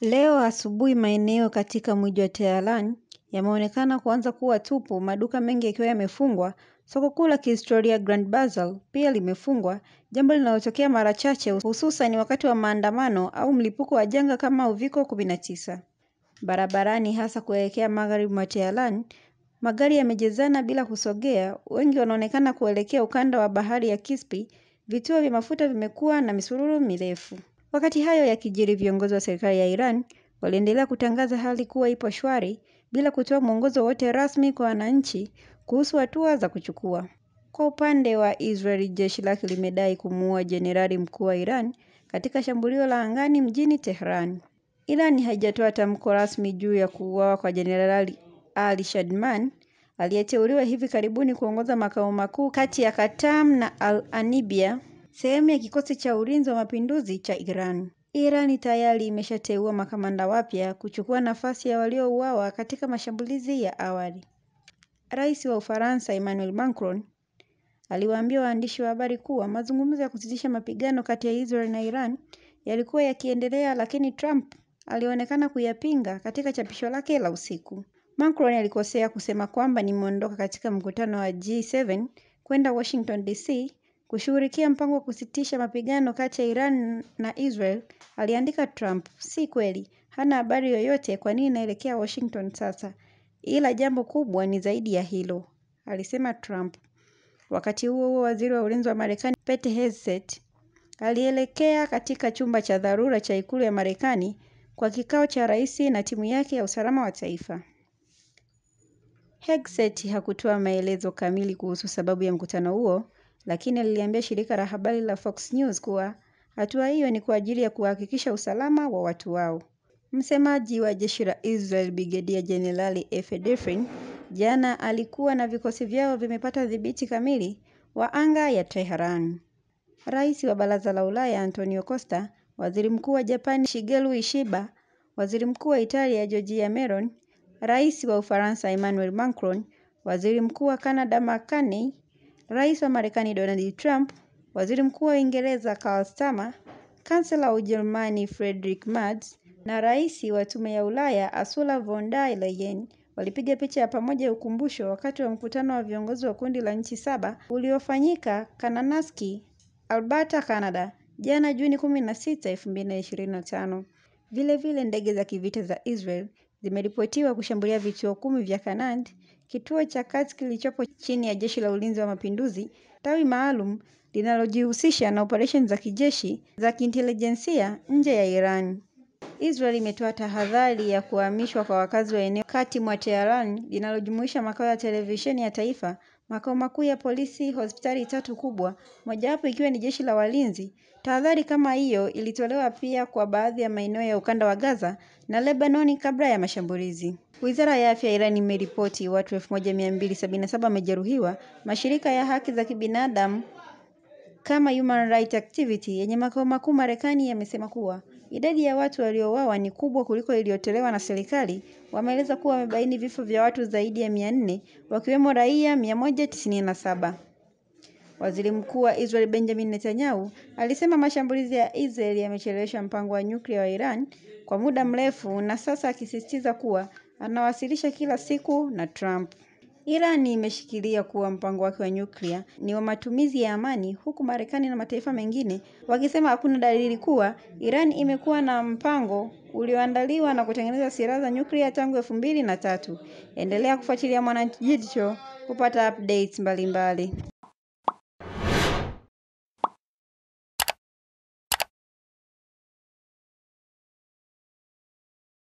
Leo asubuhi maeneo katika mji wa Tehran yameonekana kuanza kuwa tupu, maduka mengi yakiwa yamefungwa. Soko kuu la kihistoria Grand Bazaar pia limefungwa, jambo linalotokea mara chache hususan wakati wa maandamano au mlipuko wa janga kama Uviko 19. Barabarani hasa kuelekea magharibi mwa Tehran, magari yamejazana bila kusogea, wengi wanaonekana kuelekea ukanda wa bahari ya Kaspi. Vituo vya mafuta vimekuwa na misururu mirefu. Wakati hayo yakijiri, viongozi wa serikali ya Iran waliendelea kutangaza hali kuwa ipo shwari bila kutoa mwongozo wote rasmi kwa wananchi kuhusu hatua za kuchukua. Kwa upande wa Israel, jeshi lake limedai kumuua jenerali mkuu wa Iran katika shambulio la angani mjini Tehran. Iran haijatoa tamko rasmi juu ya kuuawa kwa Jenerali Ali Shadman aliyeteuliwa hivi karibuni kuongoza makao makuu kati ya Qatam na Al-Anibia, sehemu ya kikosi cha ulinzi wa mapinduzi cha Iran. Iran tayari imeshateua makamanda wapya kuchukua nafasi ya waliouawa katika mashambulizi ya awali. Rais wa Ufaransa Emmanuel Macron aliwaambia waandishi wa habari kuwa mazungumzo ya kusitisha mapigano kati ya Israel na Iran yalikuwa yakiendelea, lakini Trump alionekana kuyapinga katika chapisho lake la usiku. Macron alikosea kusema kwamba nimeondoka katika mkutano wa G7 kwenda Washington DC kushughulikia mpango wa kusitisha mapigano kati ya Iran na Israel, aliandika Trump. Si kweli, hana habari yoyote kwa nini naelekea Washington sasa. Ila jambo kubwa ni zaidi ya hilo, alisema Trump. Wakati huo huo, waziri wa ulinzi wa Marekani Pete Hegseth alielekea katika chumba cha dharura cha ikulu ya Marekani kwa kikao cha rais na timu yake ya usalama wa taifa. Hegseth hakutoa maelezo kamili kuhusu sababu ya mkutano huo, lakini aliliambia shirika la habari la Fox News kuwa hatua hiyo ni kwa ajili ya kuhakikisha usalama wa watu wao. Msemaji wa jeshi la Israel Brigedia Jenerali Efe Defrin jana alikuwa na vikosi vyao vimepata dhibiti kamili wa anga ya Tehran. Rais wa Baraza la Ulaya Antonio Costa, waziri mkuu wa Japani Shigeru Ishiba, waziri mkuu wa Italia Giorgia Meloni, rais wa Ufaransa Emmanuel Macron, waziri mkuu wa Canada Mark Carney, rais wa Marekani Donald Trump, waziri mkuu wa Uingereza Keir Starmer, kansela wa Ujerumani Friedrich Merz na rais wa Tume ya Ulaya Ursula von der Leyen walipiga picha ya pamoja ya ukumbusho wakati wa mkutano wa viongozi wa kundi la nchi 7 uliofanyika Kananaskis, Alberta, Canada, jana Juni 16, 2025. Vile ndege za kivita za Israel zimeripotiwa kushambulia vituo 10 vya Kanad, kituo cha kazi kilichopo chini ya jeshi la ulinzi wa mapinduzi, tawi maalum linalojihusisha na operesheni za kijeshi za kiintelijensia nje ya Iran. Israel imetoa tahadhari ya kuhamishwa kwa wakazi wa eneo kati mwa Tehran linalojumuisha makao ya televisheni ya taifa, makao makuu ya polisi, hospitali 3 kubwa, mojawapo ikiwa ni jeshi la walinzi. Tahadhari kama hiyo ilitolewa pia kwa baadhi ya maeneo ya ukanda wa Gaza na Lebanoni kabla ya mashambulizi. Wizara ya Afya ya Iran imeripoti watu 1277 wamejeruhiwa. Mashirika ya haki za kibinadamu kama Human Rights Activity yenye makao makuu Marekani yamesema kuwa idadi ya watu waliouawa ni kubwa kuliko iliyotolewa na serikali. Wameeleza kuwa wamebaini vifo vya watu zaidi ya 400 wakiwemo raia 197. Waziri Mkuu wa Israel Benjamin Netanyahu alisema mashambulizi ya Israel yamechelewesha mpango wa nyuklia wa Iran kwa muda mrefu, na sasa akisisitiza kuwa anawasilisha kila siku na Trump. Iran imeshikilia kuwa mpango wake wa nyuklia ni wa matumizi ya amani, huku Marekani na mataifa mengine wakisema hakuna dalili kuwa Iran imekuwa na mpango ulioandaliwa na kutengeneza silaha za nyuklia tangu 2003. Endelea kufuatilia Mwananchi Digital kupata updates mbalimbali.